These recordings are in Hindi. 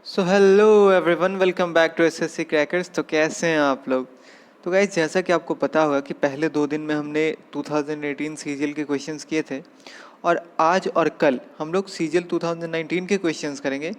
So hello everyone, welcome back to SSC crackers. तो कैसे हैं आप लोग? तो गाइज, जैसा कि आपको पता होगा कि पहले 2 दिन में हमने 2018 सीजीएल के क्वेश्चंस किए थे और आज और कल हम लोग सीजीएल 2019 के क्वेश्चंस करेंगे।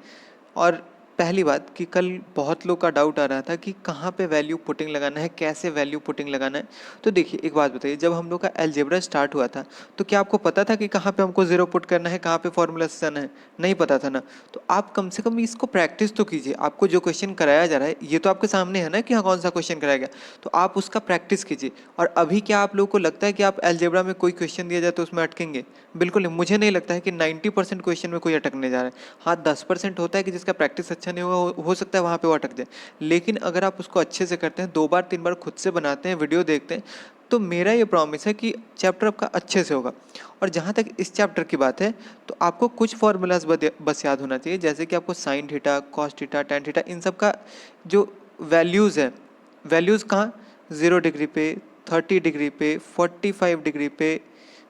और पहली बात कि कल बहुत लोग का डाउट आ रहा था कि कहाँ पे वैल्यू पुटिंग लगाना है, कैसे वैल्यू पुटिंग लगाना है। तो देखिए, एक बात बताइए, जब हम लोग का अलजेब्रा स्टार्ट हुआ था तो क्या आपको पता था कि कहाँ पे हमको जीरो पुट करना है, कहाँ पे फॉर्मूला से जाना है? नहीं पता था ना। तो आप कम से कम इसको प्रैक्टिस तो कीजिए। आपको जो क्वेश्चन कराया जा रहा है ये तो आपके सामने है ना कि हाँ, कौन सा क्वेश्चन कराया गया, तो आप उसका प्रैक्टिस कीजिए। और अभी क्या आप लोगों को लगता है कि आप अलजेब्रा में कोई क्वेश्चन दिया जाए तो उसमें अटकेंगे? बिल्कुल नहीं। मुझे नहीं लगता है कि 90% क्वेश्चन में कोई अटकने जा रहा है। हाँ, 10% होता है कि जिसका प्रैक्टिस अच्छा नहीं होगा, हो सकता है वहाँ पे वो अटक जाए। लेकिन अगर आप उसको अच्छे से करते हैं, 2 बार 3 बार खुद से बनाते हैं, वीडियो देखते हैं, तो मेरा ये प्रॉमिस है कि चैप्टर आपका अच्छे से होगा। और जहाँ तक इस चैप्टर की बात है, तो आपको कुछ फॉर्मूलाज बस याद होना चाहिए, जैसे कि आपको sine theta, cos theta, tan theta, इन सब का जो वैल्यूज़ है, वैल्यूज़ कहाँ? 0 डिग्री पे, 30 डिग्री पे, 45 डिग्री पे,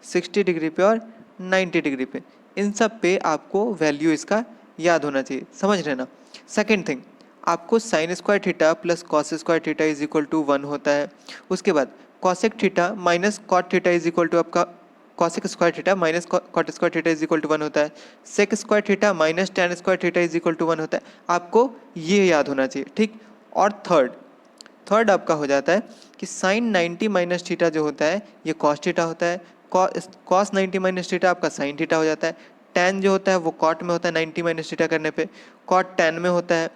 60 डिग्री पे और 90 डिग्री पे, इन सब पे आपको वैल्यू इसका याद होना चाहिए। समझ रहे ना? सेकेंड थिंग, आपको sine square theta plus cos square theta is equal to 1 होता है। उसके बाद cosec theta minus cot theta is equal to आपका cosec square theta minus cot square theta is equal to 1 होता है। Sec square theta minus tan square theta is equal to 1 होता है। आपको ये याद होना चाहिए, ठीक। और थर्ड थर्ड आपका हो जाता है कि साइन 90 माइनस थीटा जो होता है ये कॉस थीटा होता है। कॉस 90 माइनस थीटा आपका साइन थीटा हो जाता है। टेन जो होता है वो कॉट में होता है 90 माइनस थीटा करने पे, कॉट टेन में होता है।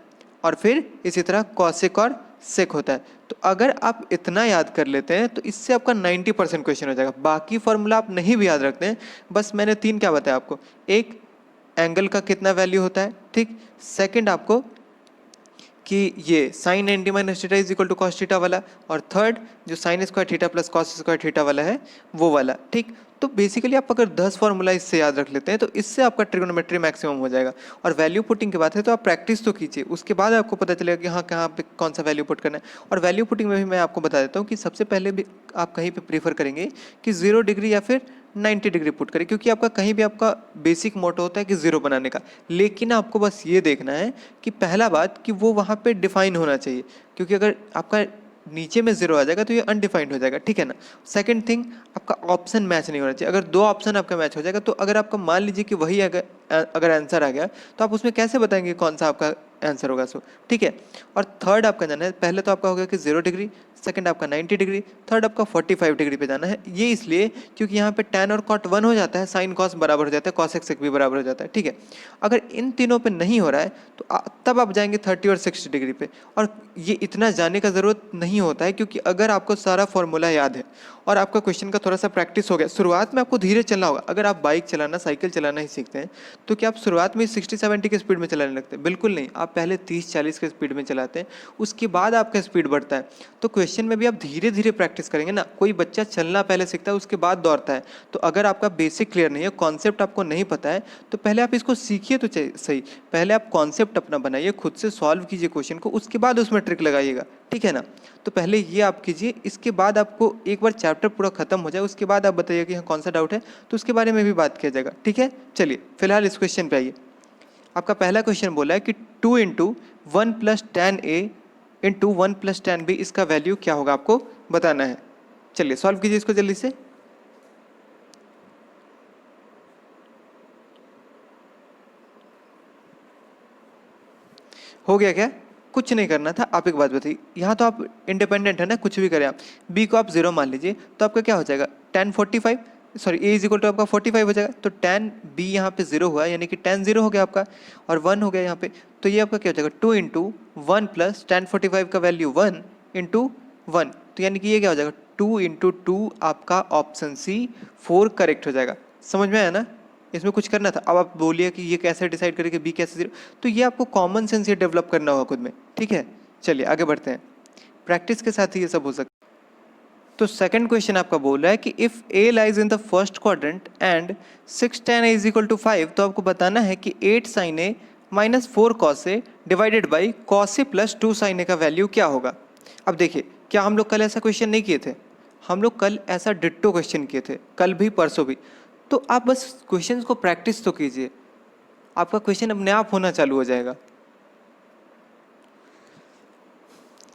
और फिर इसी तरह कॉसेक और सेक होता है। तो अगर आप इतना याद कर लेते हैं तो इससे आपका 90% क्वेश्चन हो जाएगा। बाकी फॉर्मूला आप नहीं भी याद रखते हैं, बस मैंने 3 क्या बताया आपको। एक, एंगल का कितना वैल्यू होता है, ठीक। सेकंड, आपको कि ये sine 90 minus theta is equal to cos theta वाला। और थर्ड, जो sine square theta plus cos square theta वाला है वो वाला, ठीक। तो बेसिकली आप अगर 10 फॉर्मूला इससे याद रख लेते हैं तो इससे आपका ट्रिग्नोमेट्री मैक्सिमम हो जाएगा। और वैल्यू पुटिंग की बात है तो आप प्रैक्टिस तो कीजिए, उसके बाद आपको पता चलेगा कि हाँ, कहाँ पे कौन सा वैल्यू पुट करना है। और वैल्यू पुटिंग में भी मैं आपको बता देता हूँ कि सबसे पहले भी आप कहीं पे प्रीफर करेंगे कि 0 डिग्री या फिर 90 डिग्री पुट करें, क्योंकि आपका कहीं भी आपका बेसिक मोटो होता है कि 0 बनाने का। लेकिन आपको बस ये देखना है कि पहला बात कि वो वहाँ पे डिफाइन होना चाहिए, क्योंकि अगर आपका नीचे में 0 आ जाएगा तो ये अनडिफाइंड हो जाएगा, ठीक है ना। सेकंड थिंग, आपका ऑप्शन मैच नहीं होना चाहिए। अगर 2 ऑप्शन आपका मैच हो जाएगा तो अगर आपका मान लीजिए कि वही अगर आंसर आ गया तो आप उसमें कैसे बताएंगे कौन सा आपका आंसर होगा, सो ठीक है। और थर्ड आपका जाना है, पहले तो आपका हो गया कि 0 डिग्री, सेकंड आपका 90 डिग्री, थर्ड आपका 45 डिग्री पे जाना है। ये इसलिए क्योंकि यहाँ पे tan और cot 1 हो जाता है, साइन कॉस बराबर हो जाता है, कॉस एक्स भी बराबर हो जाता है, ठीक है। अगर इन तीनों पे नहीं हो रहा है तो तब आप जाएंगे 30 और 60 डिग्री पे। और ये इतना जाने का ज़रूरत नहीं होता है, क्योंकि अगर आपको सारा फॉर्मूला याद है और आपका क्वेश्चन का थोड़ा सा प्रैक्टिस हो गया, शुरुआत में आपको धीरे चलना होगा। अगर आप बाइक चलाना, साइकिल चलाना ही सीखते हैं तो क्या आप शुरुआत में 60-70 की स्पीड में चलाने लगते हैं? बिल्कुल नहीं। आप पहले 30-40 की स्पीड में चलाते हैं, उसके बाद आपका स्पीड बढ़ता है। तो क्वेश्चन में भी आप धीरे धीरे प्रैक्टिस करेंगे ना। कोई बच्चा चलना पहले सीखता है, उसके बाद दौड़ता है। तो अगर आपका बेसिक क्लियर नहीं है, कॉन्सेप्ट आपको नहीं पता है, तो पहले आप इसको सीखिए तो सही। पहले आप कॉन्सेप्ट अपना बनाइए, खुद से सॉल्व कीजिए क्वेश्चन को, उसके बाद उसमें ट्रिक लगाइएगा, ठीक है ना। तो पहले ये आप कीजिए, इसके बाद आपको एक बार चैप्टर पूरा खत्म हो जाए उसके बाद आप बताइए कि हाँ, कौन सा डाउट है, तो उसके बारे में भी बात किया जाएगा, ठीक है। चलिए फिलहाल इस क्वेश्चन पे आइए। आपका पहला क्वेश्चन बोला है कि 2 × 1 + tan A × 1 + tan B, इसका वैल्यू क्या होगा आपको बताना है। चलिए सॉल्व कीजिए इसको जल्दी से। हो गया क्या? कुछ नहीं करना था। आप एक बात बताइए, यहाँ तो आप इंडिपेंडेंट है ना, कुछ भी करें आप। बी को आप 0 मान लीजिए तो आपका क्या हो जाएगा, tan 45, sorry A is equal to आपका 45 हो जाएगा। तो tan बी यहाँ पे 0 हुआ, यानी कि tan 0 हो गया आपका, और 1 हो गया यहाँ पे। तो ये आपका क्या हो जाएगा, 2 × 1 + tan 45 का वैल्यू 1 × 1। तो यानी कि ये क्या हो जाएगा, 2 × 2, आपका ऑप्शन सी 4 करेक्ट हो जाएगा। समझ में आया ना? इसमें कुछ करना था। अब आप बोलिए कि ये कैसे डिसाइड करें कि बी कैसे 0, तो ये आपको कॉमन सेंस ये डेवलप करना होगा खुद में, ठीक है। चलिए आगे बढ़ते हैं, प्रैक्टिस के साथ ही ये सब हो सकता है। तो सेकंड क्वेश्चन आपका बोल रहा है कि if A lies in the first quadrant and 6 tan A is equal to 5, तो आपको बताना है कि 8 sin A minus 4 cos A divided by cos A plus 2 sin A का वैल्यू क्या होगा। अब देखिए, क्या हम लोग कल ऐसा क्वेश्चन नहीं किए थे? हम लोग कल ऐसा डिट्टो क्वेश्चन किए थे, कल भी परसों भी। तो आप बस क्वेश्चंस को प्रैक्टिस तो कीजिए, आपका क्वेश्चन अपने आप होना चालू हो जाएगा।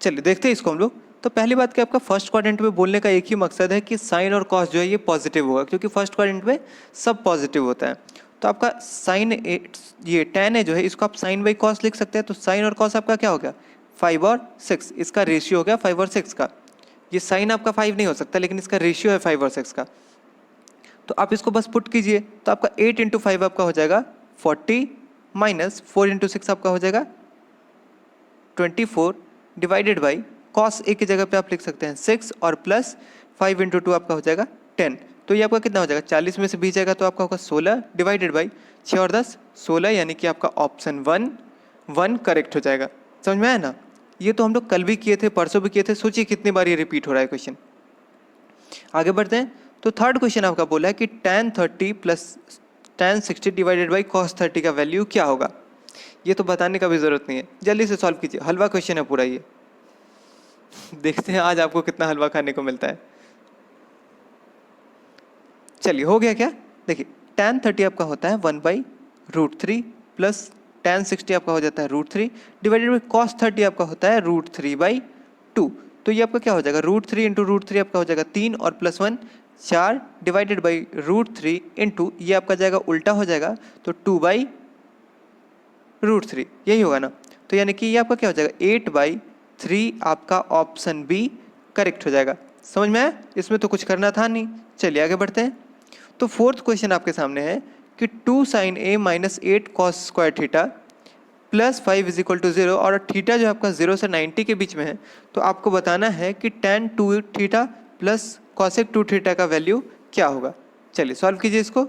चलिए देखते हैं इसको हम लोग। तो पहली बात कि आपका फर्स्ट क्वाड्रेंट में बोलने का एक ही मकसद है कि साइन और कॉस जो है ये पॉजिटिव होगा, क्योंकि फर्स्ट क्वाड्रेंट में सब पॉजिटिव होता है। तो आपका साइन ये tan है जो है इसको आप साइन बाई कॉस लिख सकते हैं। तो साइन और कॉस आपका क्या हो गया 5 और 6, इसका रेशियो हो गया 5 और 6 का। ये साइन आपका 5 नहीं हो सकता, लेकिन इसका रेशियो है 5 और 6 का। तो आप इसको बस पुट कीजिए, तो आपका 8 इंटू 5 आपका हो जाएगा 40 माइनस 4 इंटू 6 आपका हो जाएगा 24 डिवाइडेड बाई कॉस ए की जगह पे आप लिख सकते हैं 6 और प्लस 5 इंटू 2 आपका हो जाएगा 10। तो ये आपका कितना हो जाएगा 40 में से 20 जाएगा तो आपका होगा 16 डिवाइडेड बाई 6 और 10 16, यानी कि आपका ऑप्शन 1 करेक्ट हो जाएगा। समझ में आया ना? ये तो हम लोग कल भी किए थे, परसों भी किए थे। सोचिए कितनी बार ये रिपीट हो रहा है क्वेश्चन। आगे बढ़ते हैं। तो थर्ड क्वेश्चन आपका बोला है कि tan 30 plus tan 60 divided by cos 30 का वैल्यू क्या होगा। ये तो बताने का भी जरूरत नहीं है, जल्दी से सॉल्व कीजिए। हलवा क्वेश्चन है पूरा ये। देखते हैं आज आपको कितना हलवा खाने को मिलता है। चलिए हो गया क्या? देखिए tan 30 आपका होता है 1/√3 प्लस tan 60 आपका हो जाता है √3 डिवाइडेड बाई cos 30 आपका होता है √3/2। तो ये आपका क्या हो जाएगा √3 इंटू √3 आपका हो जाएगा 3 और प्लस 1 4 डिवाइडेड बाई √3 इंटू ये आपका जाएगा उल्टा हो जाएगा तो 2/√3, यही होगा ना। तो यानी कि ये आपका क्या हो जाएगा 8/3 आपका ऑप्शन बी करेक्ट हो जाएगा। समझ में आया? इसमें तो कुछ करना था नहीं। चलिए आगे बढ़ते हैं। तो फोर्थ क्वेश्चन आपके सामने है कि 2 sin a minus 8 cos square theta plus 5 is equal to 0, और थीटा जो आपका 0 से 90 के बीच में है। तो आपको बताना है कि tan 2 theta plus cosec 2 theta का वैल्यू क्या होगा। चलिए सॉल्व कीजिए इसको।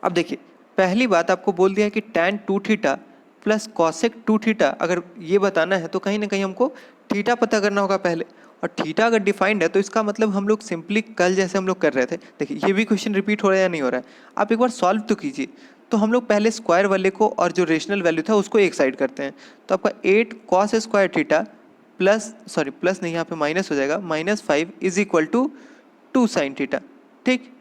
अब देखिए पहली बात आपको बोल दिया है कि tan 2 theta plus cosec 2 theta अगर ये बताना है तो कहीं ना कहीं हमको थीटा पता करना होगा पहले। और थीटा अगर डिफाइंड है तो इसका मतलब हम लोग सिंपली कल जैसे हम लोग कर रहे थे। देखिए ये भी क्वेश्चन रिपीट हो रहा है या नहीं हो रहा है, आप एक बार सॉल्व तो कीजिए। तो हम लोग पहले स्क्वायर वाले को और जो रेशनल वैल्यू था उसको एक साइड करते हैं। तो आपका 8 cos square theta plus plus नहीं, यहाँ पे माइनस हो जाएगा -5 is equal to 2 sin theta. ठीक,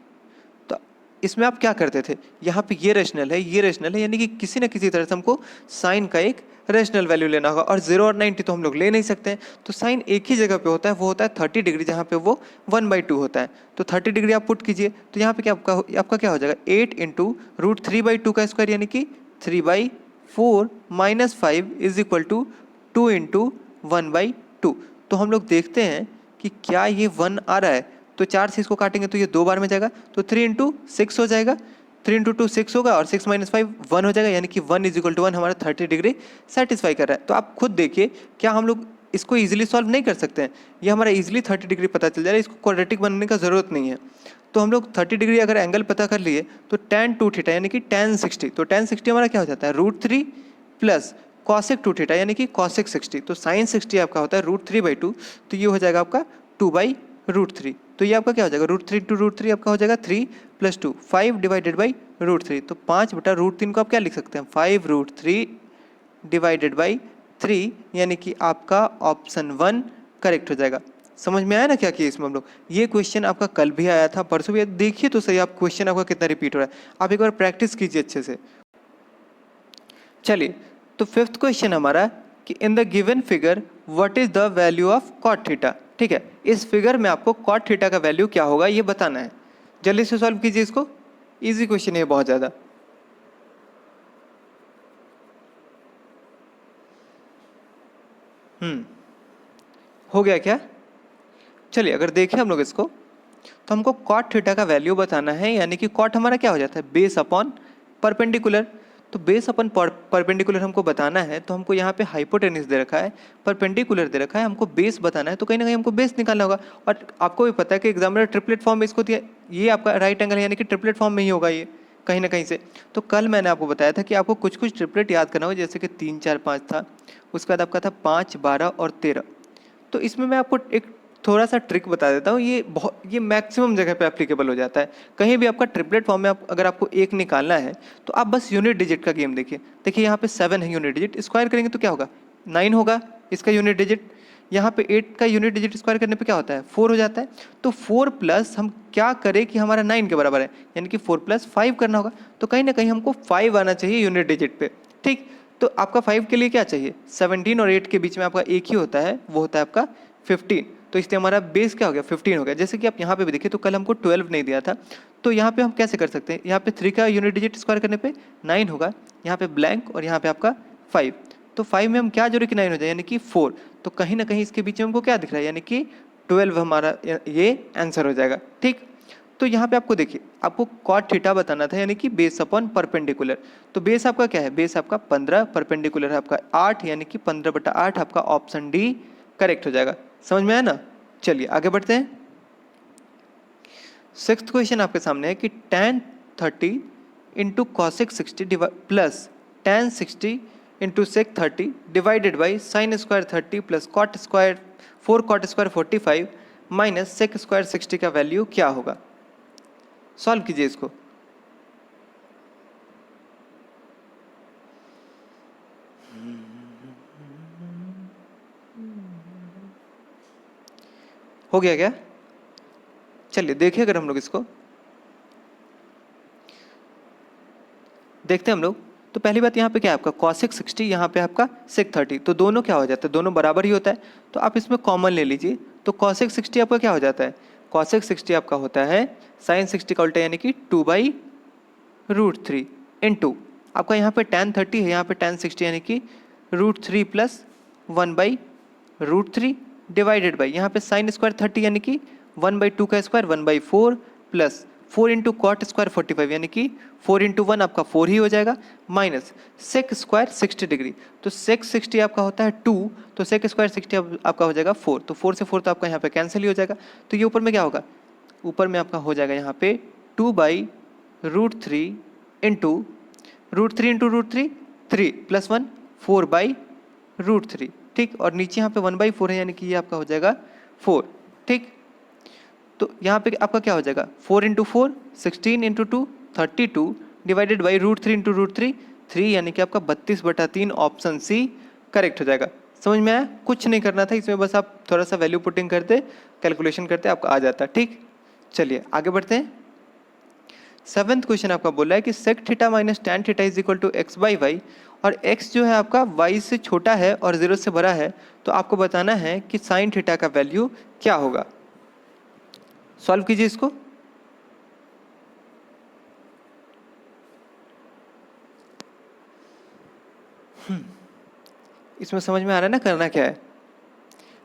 तो इसमें आप क्या करते थे, यहाँ पे ये रेशनल है ये रेशनल है, यानी कि किसी ना किसी तरह से हमको साइन का एक रेशनल वैल्यू लेना होगा। और 0 और 90 तो हम लोग ले नहीं सकते हैं। तो साइन एक ही जगह पे होता है, वो होता है 30 डिग्री, जहाँ पे वो 1/2 होता है। तो 30 डिग्री आप पुट कीजिए। तो यहाँ पे क्या आपका क्या हो जाएगा 8 इंटू √3/2 का स्क्वायर, यानी कि 3/4 minus 5 is equal to 2 into 1/2। तो हम लोग देखते हैं कि क्या ये 1 आ रहा है। तो 4 से इसको काटेंगे तो ये 2 बार में जाएगा, तो 3 इंटू 6 हो जाएगा। 3 इंटू 2 6 होगा और 6 माइनस 5 1 हो जाएगा, यानी कि 1 इज इक्वल टू 1 हमारा 30 डिग्री सेटिस्फाई कर रहा है। तो आप खुद देखिए क्या हम लोग इसको इजीली सॉल्व नहीं कर सकते हैं। ये हमारा इजीली 30 डिग्री पता चल जाएगा, इसको क्वाड्रेटिक बनने का ज़रूरत नहीं है। तो हम लोग 30 डिग्री अगर एंगल पता कर लिए तो tan 2 थीटा यानी कि tan 60, तो tan 60 हमारा क्या हो जाता है √3 प्लस cosec 2 थीटा यानी कि cosec 60। तो sin 60 आपका होता है √3/2, तो ये हो जाएगा आपका 2/√3। तो ये आपका क्या हो जाएगा √3 इंटू √3 आपका हो जाएगा 3 प्लस 2 5 डिवाइडेड बाई √3। तो 5/√3 को आप क्या लिख सकते हैं 5√3 डिवाइडेड बाई 3, यानी कि आपका ऑप्शन 1 करेक्ट हो जाएगा। समझ में आया ना क्या किया इसमें हम लोग। ये क्वेश्चन आपका कल भी आया था, परसों भी आया। देखिए तो सही आप क्वेश्चन आपका कितना रिपीट हो रहा है, आप एक बार प्रैक्टिस कीजिए अच्छे से। चलिए तो फिफ्थ क्वेश्चन हमारा कि in the given figure what is the value of cot theta. ठीक है, इस फिगर में आपको कॉट थीटा का वैल्यू क्या होगा ये बताना है। जल्दी से सॉल्व कीजिए इसको, इजी क्वेश्चन है बहुत ज़्यादा। हो गया क्या? चलिए अगर देखें हम लोग इसको तो हमको कॉट थीटा का वैल्यू बताना है, यानी कि कॉट हमारा क्या हो जाता है बेस अपॉन परपेंडिकुलर। तो बेस अपन परपेंडिकुलर हमको बताना है, तो हमको यहाँ पे हाइपोटेन्यूज दे रखा है, परपेंडिकुलर दे रखा है, हमको बेस बताना है। तो कहीं ना कहीं हमको बेस निकालना होगा। और आपको भी पता है कि एग्जामिनर ट्रिपलेट फॉर्म में इसको दिया, ये आपका राइट एंगल है, यानी कि ट्रिपलेट फॉर्म में ही होगा ये कहीं ना कहीं से। तो कल मैंने आपको बताया था कि आपको कुछ कुछ ट्रिपलेट याद करना होगा, जैसे कि 3 4 5 था, उसके बाद आपका था 5 12 और 13। तो इसमें मैं आपको एक थोड़ा सा ट्रिक बता देता हूँ, ये मैक्सिमम जगह पे एप्लीकेबल हो जाता है। कहीं भी आपका ट्रिपलेट फॉर्म में अगर आपको एक निकालना है तो आप बस यूनिट डिजिट का गेम देखिए। देखिए यहाँ पे 7 है यूनिट डिजिट, स्क्वायर करेंगे तो क्या होगा 9 होगा इसका यूनिट डिजिट। यहाँ पे 8 का यूनिट डिजिट स्क्वायर करने पे क्या होता है 4 हो जाता है। तो 4 प्लस हम क्या करें कि हमारा 9 के बराबर है, यानी कि 4 + 5 करना होगा। तो कहीं ना कहीं हमको 5 आना चाहिए यूनिट डिजिट पे। ठीक, तो आपका 5 के लिए क्या चाहिए, 17 और 8 के बीच में आपका एक ही होता है, वो होता है आपका 15। तो इसलिए हमारा बेस क्या हो गया, 15 हो गया। जैसे कि आप यहाँ पे भी देखिए, तो कल हमको 12 नहीं दिया था, तो यहाँ पे हम कैसे कर सकते हैं, यहाँ पे 3 का यूनिट डिजिट स्क्वायर करने पे 9 होगा, यहाँ पे ब्लैंक और यहाँ पे आपका 5। तो 5 में हम क्या जोड़े कि 9 हो जाए, यानी कि 4। तो कहीं ना कहीं इसके बीच में हमको क्या दिख रहा है, यानी कि 12 हमारा ये आंसर हो जाएगा। ठीक, तो यहाँ पे आपको देखिए, आपको कॉट थीटा बताना था, यानी कि बेस अपॉन परपेंडिकुलर। तो बेस आपका क्या है, बेस आपका 15, परपेंडिकुलर है आपका 8, यानी कि 15/8 आपका ऑप्शन डी करेक्ट हो जाएगा। समझ में आया ना। चलिए आगे बढ़ते हैं। 6th क्वेश्चन आपके सामने है कि tan 30 into cosec 60 plus tan 60 into sec 30 divided by sine square 30 plus cot square 4 cot square 45 minus sec square 60 का वैल्यू क्या होगा। सॉल्व कीजिए इसको। हो गया क्या, चलिए देखिए अगर हम लोग इसको देखते हैं हम लोग, तो पहली बात यहाँ पे क्या है आपका कॉसिक 60, यहाँ पे आपका सेक 30, तो दोनों क्या हो जाता है, दोनों बराबर ही होता है। तो आप इसमें कॉमन ले लीजिए, तो कॉसिक 60 आपका क्या हो जाता है, कॉसिक 60 आपका होता है साइन 60 का उल्टा, यानी कि 2/√3 इंटू आपका यहाँ पे tan 30 है, यहाँ पे tan 60 यानी कि √3 प्लस 1/√3 डिवाइडेड बाई यहाँ पे साइन स्क्वायर 30 यानी कि 1/2 का square 1/4 plus 4 into cot square 45 यानी कि 4 इंटू 1 आपका 4 ही हो जाएगा, माइनस सेक स्क्वायर 60 डिग्री। तो सेक 60 आपका होता है 2, तो सेक स्क्वायर 60 आपका हो जाएगा 4, तो 4 से 4 तो आपका यहाँ पे कैंसिल ही हो जाएगा। तो ये ऊपर में क्या होगा, ऊपर में आपका हो जाएगा यहाँ पे 2/√3 इंटू √3 इंटू √3 3 प्लस 1 4/√3। ठीक, और नीचे यहाँ पे 1/4 है, यानी कि ये आपका हो जाएगा 4। ठीक, तो यहाँ पे आपका क्या हो जाएगा 4 into 4 16 into 2 32 divided by √3 into √3 3, यानी कि आपका 32/3 ऑप्शन सी करेक्ट हो जाएगा। समझ में आया, कुछ नहीं करना था इसमें, बस आप थोड़ा सा वैल्यू पुटिंग करते, कैलकुलेशन करते आपका आ जाता। ठीक, चलिए आगे बढ़ते हैं। 7th क्वेश्चन आपका बोला है कि sec theta minus tan theta is equal to x/y, और x जो है आपका y से छोटा है और 0 से बड़ा है, तो आपको बताना है कि साइन थीटा का वैल्यू क्या होगा। सॉल्व कीजिए इसको। इसमें समझ में आ रहा है ना करना क्या है।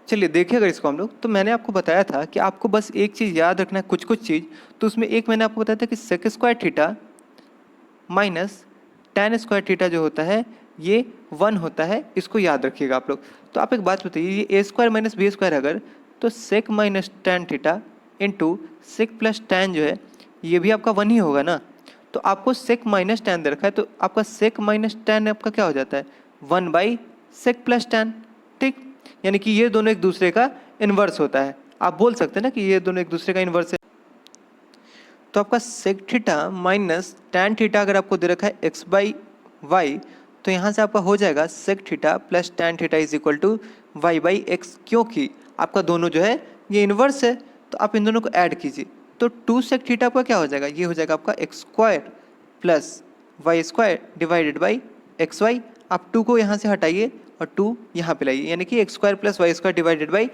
चलिए देखिए अगर इसको हम लोग, तो मैंने आपको बताया था कि आपको बस एक चीज़ याद रखना है, कुछ चीज़। तो उसमें एक मैंने आपको बताया था कि sec square theta minus tan square theta जो होता है ये 1 होता है, इसको याद रखिएगा आप लोग। तो आप एक बात बताइए, ये A square minus B square अगर, तो sec minus tan theta into sec plus tan जो है ये भी आपका 1 ही होगा ना। तो आपको सेक माइनस टैन दे रखा है, तो आपका सेक माइनस टैन आपका क्या हो जाता है 1/सेक प्लस टैन। ठीक, यानी कि ये दोनों एक दूसरे का इन्वर्स होता है। आप बोल सकते हैं ना कि ये दोनों एक दूसरे का इन्वर्स है। तो आपका sec theta minus tan theta अगर आपको दे रखा है x/y, तो यहाँ से आपका हो जाएगा sec theta plus tan theta is equal to y/x, क्योंकि आपका दोनों जो है ये इन्वर्स है। तो आप इन दोनों को ऐड कीजिए, तो 2 सेक थीटा आपका क्या हो जाएगा, ये हो जाएगा आपका x² plus y² divided by xy। आप 2 को यहाँ से हटाइए और 2 यहाँ पे लाइए, यानी कि x² plus y² divided by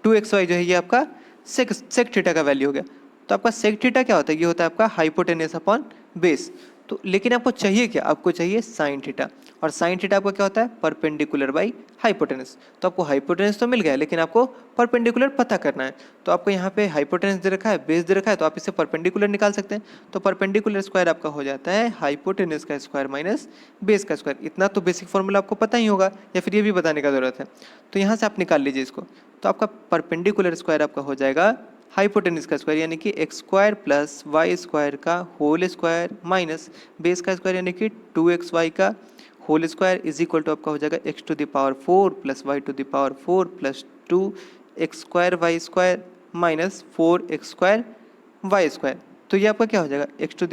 2xy जो है ये आपका सेक थीटा का वैल्यू हो गया। तो आपका सेक थीटा क्या होता है, ये होता है आपका हाइपोटेनस अपॉन बेस। तो लेकिन आपको चाहिए क्या, आपको चाहिए साइन थीटा, और साइन थीटा आपका क्या होता है परपेंडिकुलर बाई हाइपोटेनस। तो आपको हाइपोटेनस तो मिल गया, लेकिन आपको परपेंडिकुलर पता करना है। तो आपको यहाँ पे हाइपोटेनस दे रखा है, बेस दे रखा है, तो आप इससे परपेंडिकुलर निकाल सकते हैं। तो परपेंडिकुलर स्क्वायर आपका हो जाता है हाइपोटेनस का स्क्वायर माइनस बेस का स्क्वायर। इतना तो बेसिक फॉर्मूला आपको पता ही होगा, या फिर ये भी बताने का जरूरत है। तो यहाँ से आप निकाल लीजिए इसको। तो आपका परपेंडिकुलर स्क्वायर आपका हो जाएगा हाइपोटेनस का स्क्वायर, यानी कि x² प्लस y² का होल स्क्वायर माइनस बेस का स्क्वायर, यानी कि 2xy का whole square is equal to आपका हो जाएगा x⁴ plus y⁴ plus 2x² y² minus 4x² y²। तो ये आपका क्या हो जाएगा x⁴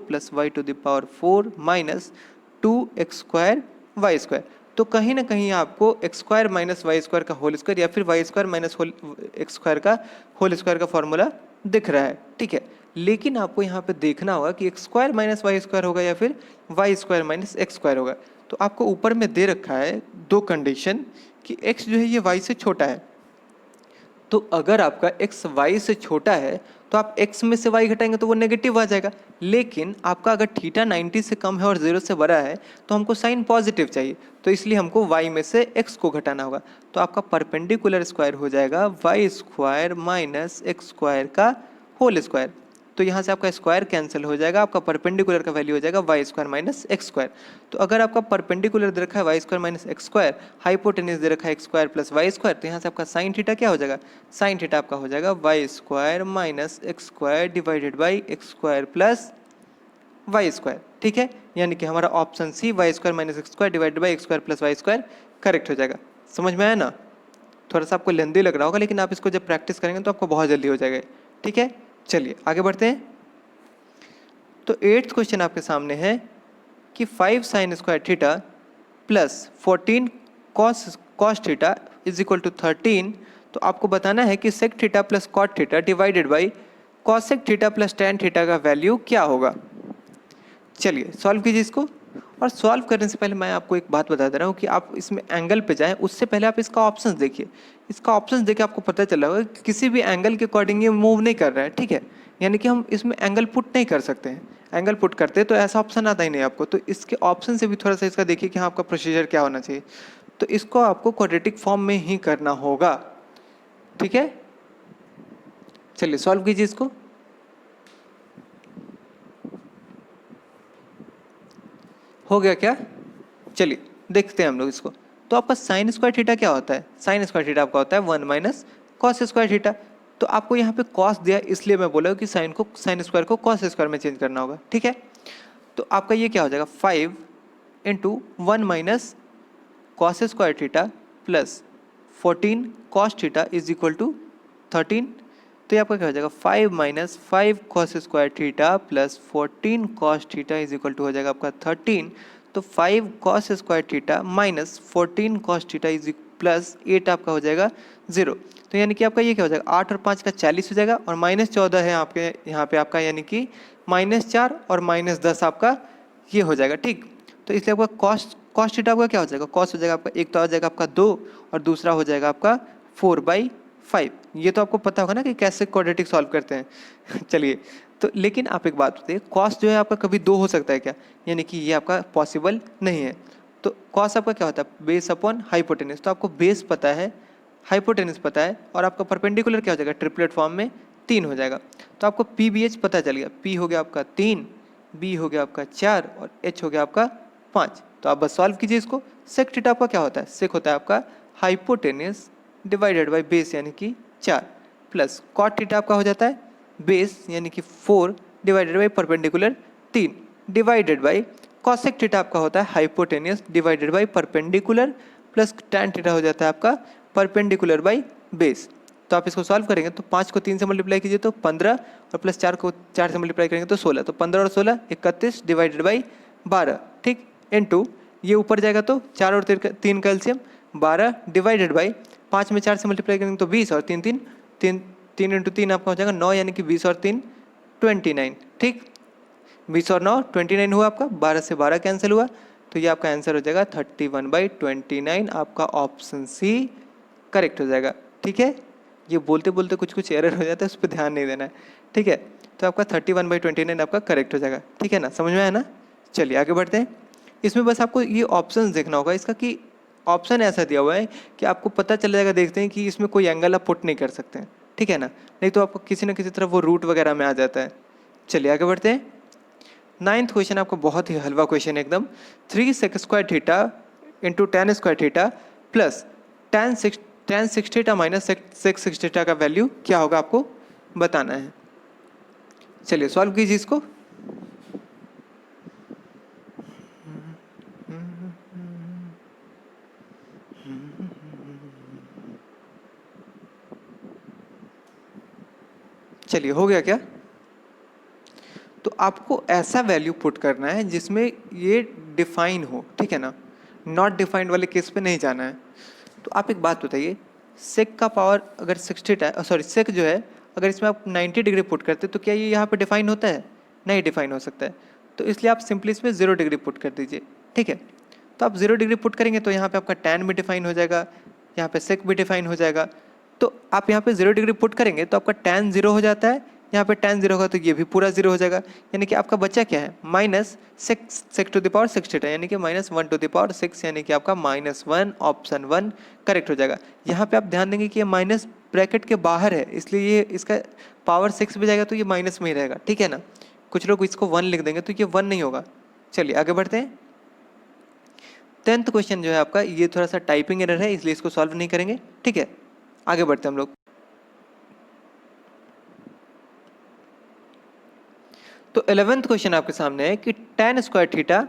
plus y⁴ minus 2x² y²। तो कहीं ना कहीं आपको x² माइनस y² का होल स्क्वायर या फिर y² माइनस x² का होल स्क्वायर का फॉर्मूला दिख रहा है। ठीक है, लेकिन आपको यहाँ पे देखना होगा कि x² माइनस y² होगा या फिर y² माइनस x² होगा। तो आपको ऊपर में दे रखा है दो कंडीशन कि x जो है ये y से छोटा है। तो अगर आपका x y से छोटा है तो आप x में से y घटाएंगे तो वो नेगेटिव आ जाएगा, लेकिन आपका अगर थीटा 90 से कम है और 0 से बड़ा है तो हमको साइन पॉजिटिव चाहिए, तो इसलिए हमको y में से x को घटाना होगा। तो आपका परपेंडिकुलर स्क्वायर हो जाएगा y square minus x square का होल स्क्वायर। तो यहाँ से आपका स्क्वायर कैंसिल हो जाएगा, आपका परपेंडिकुलर का वैल्यू हो जाएगा Y square minus x square. तो अगर आपका परपेंडिकुलर दे रखा है Y square minus x square, hypotenuse दे रखा है X square plus Y square, तो यहाँ से आपका साइन थीटा क्या हो जाएगा, साइन थीटा आपका हो जाएगा Y square minus x square divided by x square plus Y square. ठीक है, यानी कि हमारा option C y square minus x square divided by x square plus Y square correct हो जाएगा। समझ में आया ना? थोड़ा सा आपको लेंदी लग रहा होगा, लेकिन आप इसको जब प्रैक्टिस करेंगे तो आपको बहुत जल्दी हो जाएगा। ठीक है, चलिए आगे बढ़ते हैं। तो 8th क्वेश्चन आपके सामने है कि 5 sine square theta plus 14 cos theta is equal to 13। तो आपको बताना है कि sec theta plus cot theta divided by cosec theta plus tan theta का वैल्यू क्या होगा। चलिए सॉल्व कीजिए इसको। और सॉल्व करने से पहले मैं आपको एक बात बता दे रहा हूँ कि आप इसमें एंगल पे जाएं, उससे पहले आप इसका ऑप्शंस देखिए। इसका ऑप्शंस देखिए आपको पता चला होगा कि किसी भी एंगल के अकॉर्डिंग ये मूव नहीं कर रहा है। ठीक है, यानी कि हम इसमें एंगल पुट नहीं कर सकते हैं। एंगल पुट करते हैं तो ऐसा ऑप्शन आता ही नहीं आपको। तो इसके ऑप्शन से भी थोड़ा सा इसका देखिए कि हाँ आपका प्रोसीजर क्या होना चाहिए। तो इसको आपको क्वाड्रेटिक फॉर्म में ही करना होगा। ठीक है, चलिए सॉल्व कीजिए इसको। हो गया क्या? चलिए देखते हैं हम लोग इसको। तो आपका साइन स्क्वायर थीटा क्या होता है, साइन स्क्वायर थीटा आपका होता है 1 माइनस कॉस स्क्वायर थीटा। तो आपको यहाँ पे कॉस दिया इसलिए मैं बोला कि साइन स्क्वायर को कॉस स्क्वायर में चेंज करना होगा। ठीक है, तो आपका ये क्या हो जाएगा 5 into 1 minus cos square theta plus 14 cos theta is equal to 13। तो ये आपका क्या हो जाएगा 5 minus 5 cos square theta plus 14 cos theta is equal to हो जाएगा आपका 13। तो 5 cos square theta minus 14 cos theta is plus 8 आपका हो जाएगा 0। तो यानी कि आपका ये क्या हो जाएगा 8 और 5 का 40 हो जाएगा, और माइनस 14 है आपके यहाँ पे आपका, यानी कि -4 और -10 आपका ये हो जाएगा। ठीक, तो इसलिए आपका कॉस थीटा आपका क्या हो जाएगा, कॉस हो जाएगा आपका, एक तो आ जाएगा आपका 2 और दूसरा हो जाएगा आपका 4/5। ये तो आपको पता होगा ना कि कैसे क्वाड्रेटिक सॉल्व करते हैं। चलिए, तो लेकिन आप एक बात बताइए, कॉस जो है आपका कभी 2 हो सकता है क्या, यानी कि ये आपका पॉसिबल नहीं है। तो कॉस आपका क्या होता है बेस अपॉन हाइपोटेनस। तो आपको बेस पता है, हाइपोटेनस पता है, और आपका परपेंडिकुलर क्या हो जाएगा ट्रिपलेट फॉर्म में 3 हो जाएगा। तो आपको पी बी एच पता चल गया, पी हो गया आपका 3, बी हो गया आपका 4 और एच हो गया आपका 5। तो आप बस सॉल्व कीजिए इसको। सेक थीटा आपका क्या होता है, सेक होता है आपका हाइपोटेनस डिवाइडेड बाई बेस यानी कि 4, प्लस कॉट थीटा आपका हो जाता है बेस यानी कि 4 divided by perpendicular 3 divided by cosec theta आपका होता है hypotenuse divided by perpendicular plus tan theta हो जाता है आपका परपेंडिकुलर बाई बेस। तो आप इसको सॉल्व करेंगे तो 5 को 3 से मल्टीप्लाई कीजिए तो 15, और प्लस 4 को 4 से मल्टीप्लाई करेंगे तो 16। तो 15 और 16 31 डिवाइडेड बाई 12। ठीक, इनटू ये ऊपर जाएगा तो 4 और 3 कैल्शियम 12 डिवाइडेड बाई 5 में 4 से मल्टीप्लाई करेंगे तो 20, और 3 इंटू 3 आपका हो जाएगा 9, यानी कि 20 और 3 29। ठीक, 20 और 9 29 हुआ आपका, 12 से 12 कैंसिल हुआ, तो ये आपका आंसर हो जाएगा 31/29। आपका ऑप्शन सी करेक्ट हो जाएगा। ठीक है, ये बोलते बोलते कुछ कुछ एरर हो जाता है, उस पर ध्यान नहीं देना है। ठीक है, तो आपका 31/29 आपका करेक्ट हो जाएगा। ठीक है ना, समझ में आया ना? चलिए आगे बढ़ते हैं। इसमें बस आपको ये ऑप्शन देखना होगा इसका, कि ऑप्शन ऐसा दिया हुआ है कि आपको पता चल जाएगा, देखते हैं कि इसमें कोई एंगल आप पुट नहीं कर सकते हैं। ठीक है ना, नहीं तो आपको किसी न किसी तरफ वो रूट वगैरह में आ जाता है। चलिए आगे बढ़ते हैं। 9th क्वेश्चन आपको बहुत ही हलवा क्वेश्चन है एकदम। 3 sec square theta into tan square theta plus tan six theta minus sec six theta का वैल्यू क्या होगा आपको बताना है। चलिए सॉल्व कीजिए इसको। चलिए हो गया क्या? तो आपको ऐसा वैल्यू पुट करना है जिसमें ये डिफाइन हो। ठीक है ना, नॉट डिफाइंड वाले केस पे नहीं जाना है। तो आप एक बात बताइए, सेक का पावर अगर 60 सॉरी सेक जो है अगर इसमें आप 90 डिग्री पुट करते तो क्या ये यहाँ पे डिफाइन होता है? नहीं डिफाइन हो सकता है। तो इसलिए आप सिंपली इसमें 0 डिग्री पुट कर दीजिए। ठीक है, तो आप 0 डिग्री पुट करेंगे तो यहाँ पे आपका tan भी डिफाइन हो जाएगा, यहाँ पे sec भी डिफाइन हो जाएगा। तो आप यहाँ पे 0 डिग्री पुट करेंगे तो आपका tan 0 हो जाता है, यहाँ पे tan 0 होगा तो ये भी पूरा 0 हो जाएगा, यानी कि आपका बच्चा क्या है minus sec to the power 6 theta, यानी कि -1 टू द पावर 6, यानी कि आपका -1 ऑप्शन 1 करेक्ट हो जाएगा। यहाँ पे आप ध्यान देंगे कि ये माइनस ब्रैकेट के बाहर है, इसलिए ये इसका पावर 6 भी जाएगा तो ये माइनस में ही रहेगा, ठीक है ना। कुछ लोग इसको 1 लिख देंगे तो ये 1 नहीं होगा। चलिए आगे बढ़ते हैं। 10th क्वेश्चन जो है आपका, ये थोड़ा सा टाइपिंग एरर है इसलिए इसको सॉल्व नहीं करेंगे, ठीक है। आगे बढ़ते हैं हम लोग। तो 11th क्वेश्चन आपके सामने है कि tan square theta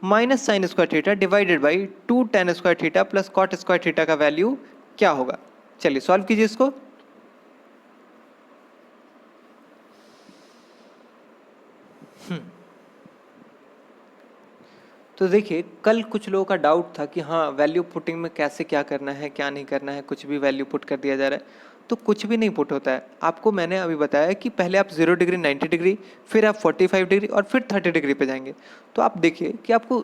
minus sine square theta divided by 2 tan square theta plus cot square theta का वैल्यू क्या होगा। चलिए सॉल्व कीजिए इसको। तो देखिए कल कुछ लोगों का डाउट था कि हाँ वैल्यू पुटिंग में कैसे क्या करना है क्या नहीं करना है, कुछ भी वैल्यू पुट कर दिया जा रहा है। तो कुछ भी नहीं पुट होता है। आपको मैंने अभी बताया कि पहले आप 0 डिग्री 90 डिग्री, फिर आप 45 डिग्री और फिर 30 डिग्री पे जाएंगे। तो आप देखिए कि आपको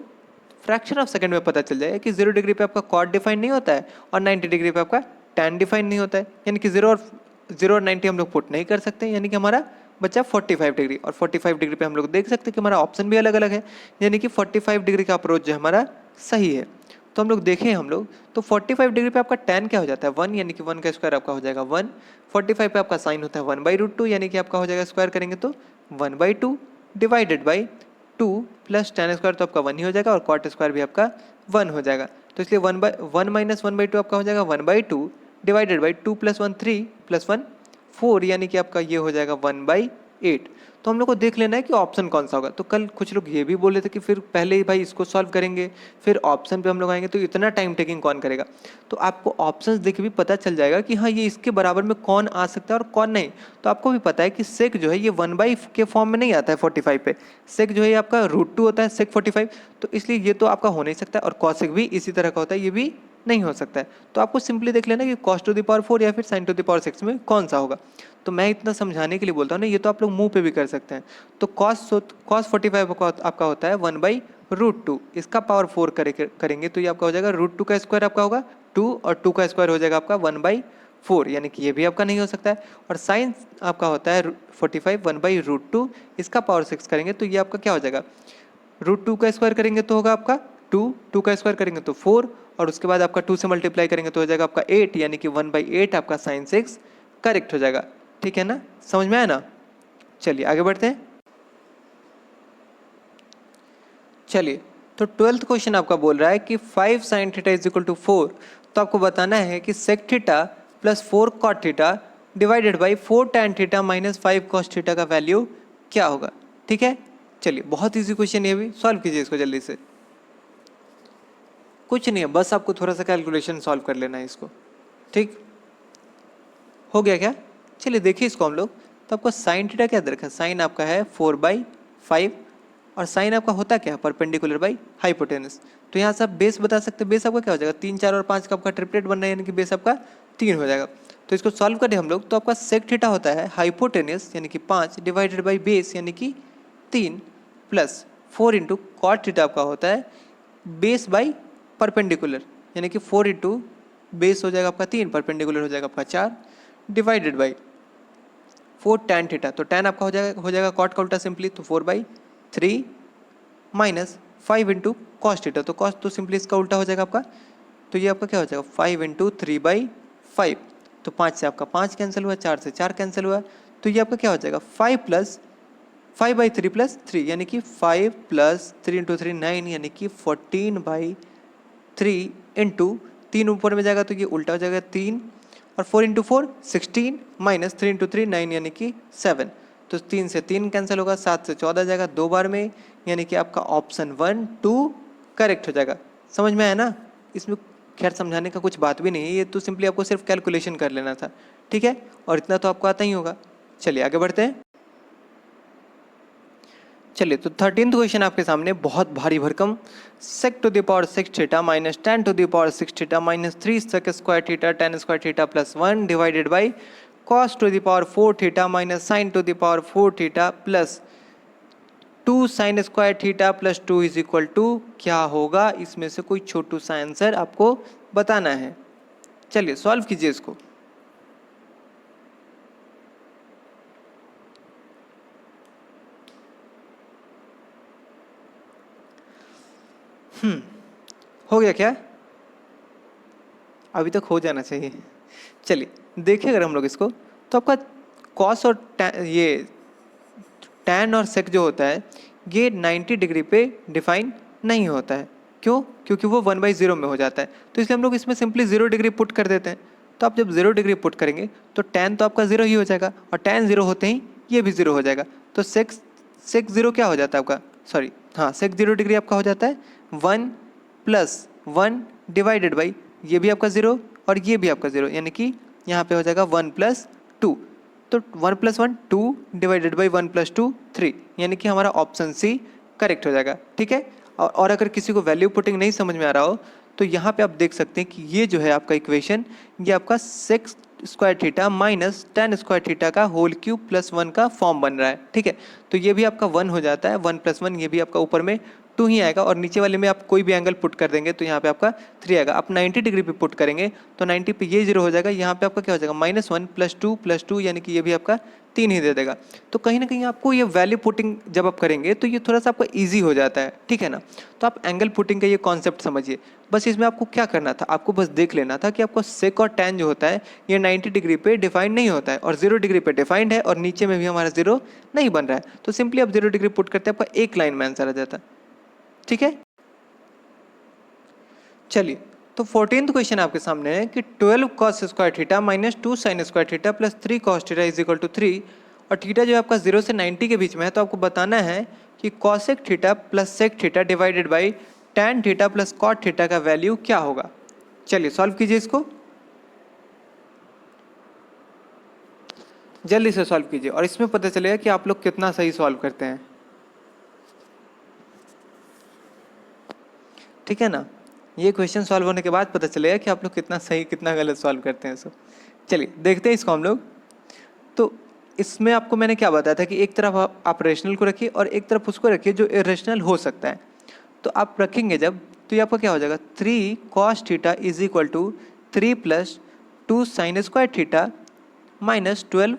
फ्रैक्शन ऑफ सेकंड में पता चल जाएगा कि 0 डिग्री पे आपका कॉट डिफाइन नहीं होता है और 90 डिग्री पे आपका tan डिफाइन नहीं होता है, यानी कि 0 और 90 हम लोग पुट नहीं कर सकते, यानी कि हमारा बचा 45 डिग्री। और 45 डिग्री पे हम लोग देख सकते हैं कि हमारा ऑप्शन भी अलग अलग है, यानी कि 45 डिग्री का अप्रोच जो हमारा सही है। तो हम लोग देखें हम लोग तो 45 डिग्री पे आपका tan क्या हो जाता है 1, यानी कि 1 का स्क्वायर आपका हो जाएगा 1। 45 पे आपका साइन होता है 1/√2, यानी कि आपका हो जाएगा स्क्वायर करेंगे तो 1/2 divided by 2 plus tan square तो आपका 1 ही हो जाएगा और कॉट स्क्वायर भी आपका 1 हो जाएगा। तो इसलिए 1 माइनस 1/2 आपका हो जाएगा 1/2 डिवाइडेड बाई 2 प्लस 1 3 प्लस 1 4, यानी कि आपका ये हो जाएगा 1/8। तो हम लोग को देख लेना है कि ऑप्शन कौन सा होगा। तो कल कुछ लोग ये भी बोले थे कि फिर पहले ही भाई इसको सॉल्व करेंगे फिर ऑप्शन पे हम लोग आएंगे, तो इतना टाइम टेकिंग कौन करेगा। तो आपको ऑप्शंस देख के भी पता चल जाएगा कि हाँ ये इसके बराबर में कौन आ सकता है और कौन नहीं। तो आपको भी पता है कि सेक जो है ये 1/, के फॉर्म में नहीं आता है 45 पे। सेक जो है आपका √2 होता है सेक 45, तो इसलिए ये तो आपका हो नहीं सकता। और कॉसेक भी इसी तरह का होता है, ये भी नहीं हो सकता है। तो आपको सिंपली देख लेना कि cos टू द पावर 4 या फिर sin टू द पावर 6 में कौन सा होगा। तो मैं इतना समझाने के लिए बोलता हूँ ना, ये तो आप लोग मुंह पे भी कर सकते हैं। तो cos 45 आपका होता है 1/√2, इसका पावर 4 करेंगे तो ये आपका हो जाएगा √2 का स्क्वायर आपका होगा 2 और 2 का स्क्वायर हो जाएगा आपका 1/4, यानी कि ये भी आपका नहीं हो सकता है। और साइन आपका होता है 45 1/√2, इसका पावर 6 करेंगे तो ये आपका क्या हो जाएगा √2 का स्क्वायर करेंगे तो होगा आपका 2 का स्क्वायर करेंगे तो 4 और उसके बाद आपका 2 से मल्टीप्लाई करेंगे तो हो जाएगा आपका 8, यानी कि 1/8 आपका साइन 6 करेक्ट हो जाएगा। ठीक है ना, समझ में आया ना। चलिए आगे बढ़ते हैं। चलिए तो 12th क्वेश्चन आपका बोल रहा है कि 5 sine theta is equal to 4। तो आपको बताना है कि sec theta plus 4 cot theta divided by 4 tan theta minus 5 cos theta का वैल्यू क्या होगा। ठीक है, चलिए बहुत इजी क्वेश्चन ये भी, सॉल्व कीजिए इसको जल्दी से। कुछ नहीं है, बस आपको थोड़ा सा कैलकुलेशन सॉल्व कर लेना है इसको। ठीक हो गया क्या। चलिए देखिए इसको हम लोग। तो आपको साइन थीटा क्या दे रखा है, साइन आपका है 4/5 और साइन आपका होता क्या है परपेंडिकुलर बाई हाइपोटेनस। तो यहाँ से आप बेस बता सकते हैं, बेस आपका क्या हो जाएगा 3 4 और 5 का आपका ट्रिपलेट बन रहा है, यानी कि बेस आपका 3 हो जाएगा। तो इसको सॉल्व करें हम लोग तो आपका सेक थीटा होता है हाइपोटेनस यानी कि 5 डिवाइडेड बाई बेस यानी कि 3 प्लस 4 इंटू कॉट थीटा आपका होता है बेस बाई परपेंडिकुलर, यानी कि 4 इंटू बेस हो जाएगा आपका 3, परपेंडिकुलर हो जाएगा आपका 4 डिवाइडेड बाई 4 tan थीटा। तो tan आपका हो जाएगा कॉट का उल्टा सिंपली, तो 4/3 माइनस 5 इंटू कॉस थीटा। तो कॉस तो सिंपली इसका उल्टा हो जाएगा आपका, तो ये आपका क्या हो जाएगा 5 इंटू 3/5। तो 5 से आपका 5 कैंसिल हुआ, 4 से 4 कैंसिल हुआ, तो ये आपका क्या हो जाएगा 5 प्लस 5/3 प्लस 3, यानी कि 5 प्लस 3 इंटू 3 9, यानी कि 14/3 इंटू 3 ऊपर में जाएगा तो ये उल्टा हो जाएगा 3 और 4 इंटू 4 16 माइनस 3 इंटू 3 9, यानी कि 7। तो 3 से 3 कैंसिल होगा, 7 से 14 जाएगा 2 बार में, यानी कि आपका ऑप्शन 1 2 करेक्ट हो जाएगा। समझ में आया ना, इसमें खैर समझाने का कुछ बात भी नहीं है, ये तो सिंपली आपको सिर्फ कैलकुलेशन कर लेना था। ठीक है, और इतना तो आपको आता ही होगा। चलिए आगे बढ़ते हैं। चलिए तो 13th क्वेश्चन आपके सामने बहुत भारी भरकम, sec to the power 6 theta minus tan to the power 6 theta minus 3 sec square theta tan square theta plus 1 divided by cos to the power 4 theta minus sin to the power 4 theta plus two sine square theta plus 2 is equal to क्या होगा, इसमें से कोई छोटू सा आंसर आपको बताना है। चलिए सॉल्व कीजिए इसको। हो गया क्या? अभी तक हो जाना चाहिए। चलिए देखिए अगर हम लोग इसको, तो आपका कॉस और ये टैन और सेक जो होता है ये 90 डिग्री पे डिफाइन नहीं होता है। क्यों? क्योंकि वो 1/0 में हो जाता है, तो इसलिए हम लोग इसमें सिंपली 0 डिग्री पुट कर देते हैं। तो आप जब 0 डिग्री पुट करेंगे तो टैन तो आपका 0 ही हो जाएगा, और टैन 0 होते ही ये भी 0 हो जाएगा। तो सेक सेक 0 क्या हो जाता है आपका, सॉरी हाँ, सेक 0 डिग्री आपका हो जाता है 1 + 1 डिवाइडेड बाई ये भी आपका 0 और ये भी आपका 0, यानी कि यहाँ पे हो जाएगा 1 + 2। तो 1 + 1 2 डिवाइडेड बाई 1 + 2 3, यानी कि हमारा ऑप्शन सी करेक्ट हो जाएगा। ठीक है। और अगर किसी को वैल्यू पुटिंग नहीं समझ में आ रहा हो तो यहाँ पे आप देख सकते हैं कि ये जो है आपका इक्वेशन, ये आपका sec square theta minus tan square theta का होल क्यूब प्लस 1 का फॉर्म बन रहा है। ठीक है, तो ये भी आपका 1 हो जाता है, 1 + 1 ये भी आपका ऊपर में 2 ही आएगा, और नीचे वाले में आप कोई भी एंगल पुट कर देंगे तो यहाँ पे आपका 3 आएगा। आप 90 डिग्री पे पुट करेंगे तो 90 पे ये 0 हो जाएगा, यहाँ पे आपका क्या हो जाएगा -1 + 2 यानी कि ये भी आपका 3 ही दे देगा। तो कहीं ना कहीं आपको ये वैल्यू पुटिंग जब आप करेंगे तो ये थोड़ा सा आपका ईजी हो जाता है। ठीक है ना। तो आप एंगल पुटिंग का ये कॉन्सेप्ट समझिए। बस इसमें आपको क्या करना था, आपको बस देख लेना था कि आपको सेक और टैन जो होता है ये 90 डिग्री पे डिफाइंड नहीं होता है, और 0 डिग्री पे डिफाइंड है, और नीचे में भी हमारा 0 नहीं बन रहा है। तो सिंपली आप 0 डिग्री पुट करते हैं, आपका एक लाइन में आंसर आ जाता है। ठीक है। चलिए तो 14th क्वेश्चन आपके सामने है कि 12 cos square theta minus 2 sine square theta plus 3 cos theta is equal to 3, और थीटा जो आपका 0 से 90 के बीच में है, तो आपको बताना है कि cosec theta plus sec theta divided by tan theta plus cot theta का वैल्यू क्या होगा। चलिए सॉल्व कीजिए इसको, जल्दी से सॉल्व कीजिए, और इसमें पता चलेगा कि आप लोग कितना सही सॉल्व करते हैं। ठीक है ना, ये क्वेश्चन सॉल्व होने के बाद पता चलेगा कि आप लोग कितना सही कितना गलत सॉल्व करते हैं। सो चलिए देखते हैं इसको हम लोग। तो इसमें आपको मैंने क्या बताया था कि एक तरफ आप रेशनल को रखिए और एक तरफ उसको रखिए जो इरेशनल हो सकता है। तो आप रखेंगे जब, तो ये आपका क्या हो जाएगा 3 cos theta is equal to 3 + 2 sine square theta minus 12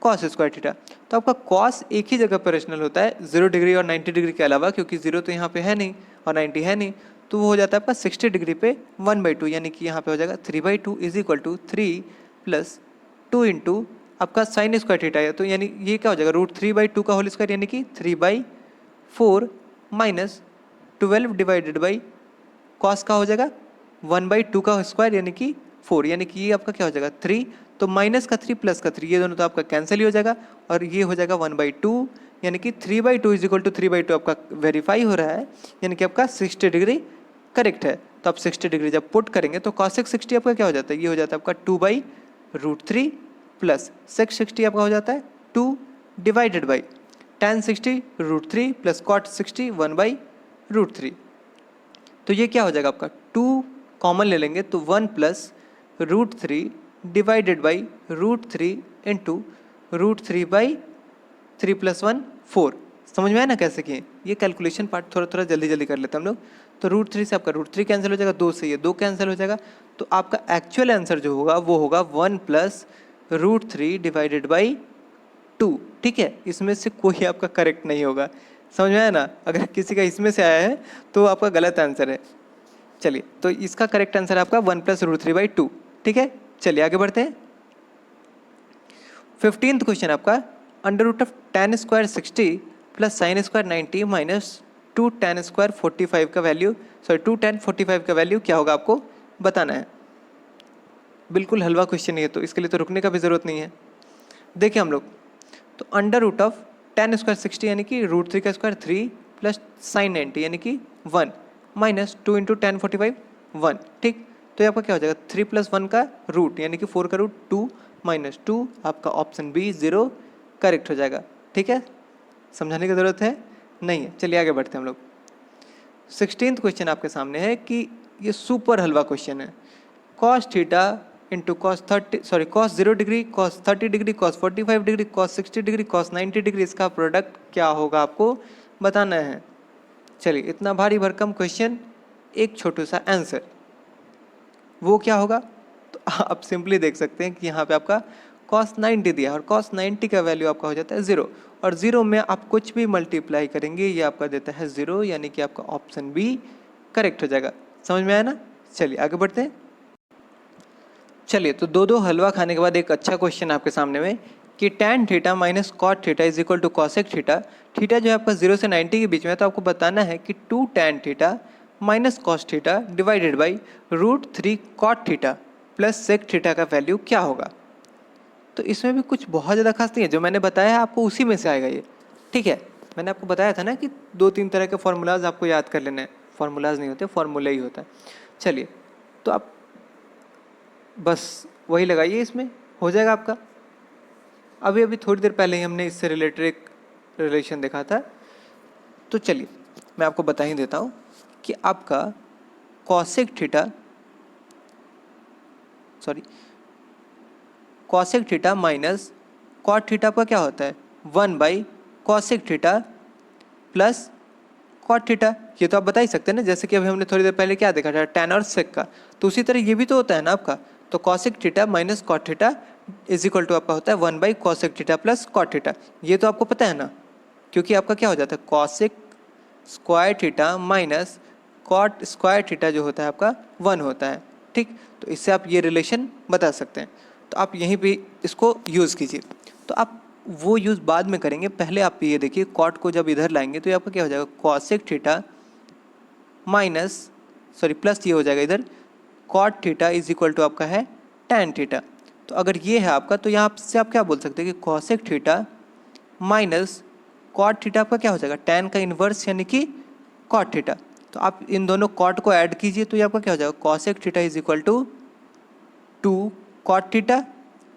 cos square theta. तो आपका cos एक ही जगह पर रेशनल होता है 0 डिग्री और 90 डिग्री के अलावा, क्योंकि 0 तो यहाँ पे है नहीं और 90 है नहीं, तो वो हो जाता है आपका 60 डिग्री पे 1/2, यानी कि यहाँ पे हो जाएगा 3/2 इज इक्वल टू 3 + 2 इंटू आपका साइन स्क्वायर थीटा है, तो यानी ये क्या हो जाएगा √3/2 का होल स्क्वायर, यानी कि 3/4 माइनस 12 डिवाइडेड बाई कॉस का हो जाएगा 1/2 का स्क्वायर, यानी कि 4, यानी कि ये आपका क्या हो जाएगा 3। तो माइनस का 3 प्लस का 3 ये दोनों तो आपका कैंसिल ही हो जाएगा, और ये हो जाएगा 1/2, यानी कि 3/2 इज इक्वल टू 3/2 आपका वेरीफाई हो रहा है, यानी कि आपका 60 डिग्री करेक्ट है। तो आप 60 डिग्री जब पुट करेंगे तो कॉसेक 60 आपका क्या हो जाता है, ये हो जाता है आपका 2/√3 प्लस सेक 60 आपका हो जाता है 2 divided by tan 60 √3 plus cot 60 1/√3। तो ये क्या हो जाएगा आपका 2 कॉमन ले लेंगे तो 1 + √3 डिवाइडेड बाई √3 इंटू √3/3 + 1 4। समझ में आया ना कैसे किए? ये कैलकुलेशन पार्ट थोड़ा थोड़ा जल्दी जल्दी कर लेते हैं हम लोग। तो √3 से आपका √3 कैंसिल हो जाएगा, 2 से ये 2 कैंसिल हो जाएगा, तो आपका एक्चुअल आंसर जो होगा वो होगा 1 + √3 डिवाइडेड बाई 2। ठीक है, इसमें से कोई आपका करेक्ट नहीं होगा। समझ में आया ना? अगर किसी का इसमें से आया है तो आपका गलत आंसर है। चलिए तो इसका करेक्ट आंसर आपका 1 + √3/2। ठीक है, चलिए आगे बढ़ते हैं। 15th क्वेश्चन आपका √tan square 60 plus sine square 90 minus 2 tan square 45 का वैल्यू, सॉरी 2 tan 45 का वैल्यू क्या होगा आपको बताना है। बिल्कुल हलवा क्वेश्चन है, तो इसके लिए तो रुकने का भी ज़रूरत नहीं है। देखिए हम लोग, तो √tan स्क्वायर 60 यानी कि √3 का स्क्वायर 3 प्लस साइन 90 यानी कि 1 माइनस 2 इंटू tan 45 1। ठीक, तो ये आपका क्या हो जाएगा 3 + 1 का रूट यानी कि 4 का रूट 2 माइनस 2, आपका ऑप्शन बी 0 करेक्ट हो जाएगा। ठीक है, समझाने की ज़रूरत है नहीं है। चलिए आगे बढ़ते हैं हम लोग। 16th क्वेश्चन आपके सामने है कि ये सुपर हलवा क्वेश्चन है। cos theta into cos 0 degree, cos 30 degree, cos 45 degree, cos 60 degree, cos 90 degree, इसका प्रोडक्ट क्या होगा आपको बताना है। चलिए, इतना भारी भरकम क्वेश्चन, एक छोटा सा आंसर, वो क्या होगा? तो आप सिंपली देख सकते हैं कि यहाँ पे आपका cos 90 दिया और cos 90 का वैल्यू आपका हो जाता है 0, और 0 में आप कुछ भी मल्टीप्लाई करेंगे ये आपका देता है 0, यानी कि आपका ऑप्शन बी करेक्ट हो जाएगा। समझ में आया ना? चलिए आगे बढ़ते हैं। चलिए, तो दो दो हलवा खाने के बाद एक अच्छा क्वेश्चन आपके सामने में कि tan theta minus cot theta is equal to cosec theta. Theta जो है आपका 0 से 90 के बीच में है, तो आपको बताना है कि 2 tan theta minus cos theta divided by √3 cot theta plus sec theta का वैल्यू क्या होगा। तो इसमें भी कुछ बहुत ज़्यादा खास नहीं है, जो मैंने बताया है आपको उसी में से आएगा ये। ठीक है, मैंने आपको बताया था ना कि 2-3 तरह के फार्मूलाज आपको याद कर लेने हैं। फार्मूलाज नहीं होते, फार्मूला ही होता है। चलिए, तो आप बस वही लगाइए, इसमें हो जाएगा आपका। अभी अभी थोड़ी देर पहले ही हमने इससे रिलेटेड एक रिलेशन देखा था। तो चलिए मैं आपको बता ही देता हूँ कि आपका cosec theta minus cot theta का क्या होता है 1/कॉसेक थीटा प्लस कॉट थीटा। ये तो आप बता ही सकते हैं ना, जैसे कि अभी हमने थोड़ी देर पहले क्या देखा था, tan और sec का। तो उसी तरह ये भी तो होता है ना आपका। तो cosec theta minus cot theta is equal to आपका होता है 1/कॉसेक थीटा प्लस कॉट थीटा। ये तो आपको पता है ना, क्योंकि आपका क्या हो जाता है cosec square theta minus cot square theta जो होता है आपका 1 होता है। ठीक, तो इससे आप ये रिलेशन बता सकते हैं। तो आप यहीं पे इसको यूज़ कीजिए। तो आप वो यूज़ बाद में करेंगे, पहले आप ये देखिए कॉट को जब इधर लाएंगे तो ये आपका क्या हो जाएगा कॉसेक थीटा माइनस प्लस ये हो जाएगा इधर cot theta is equal to आपका है tan थीटा। तो अगर ये है आपका, तो यहाँ से आप क्या बोल सकते हैं कि cosec theta minus cot theta आपका क्या हो जाएगा tan का इन्वर्स यानी कि कॉट थीटा। तो आप इन दोनों कॉट को ऐड कीजिए तो ये आपका क्या हो जाएगा cosec theta is equal to 2 cot theta.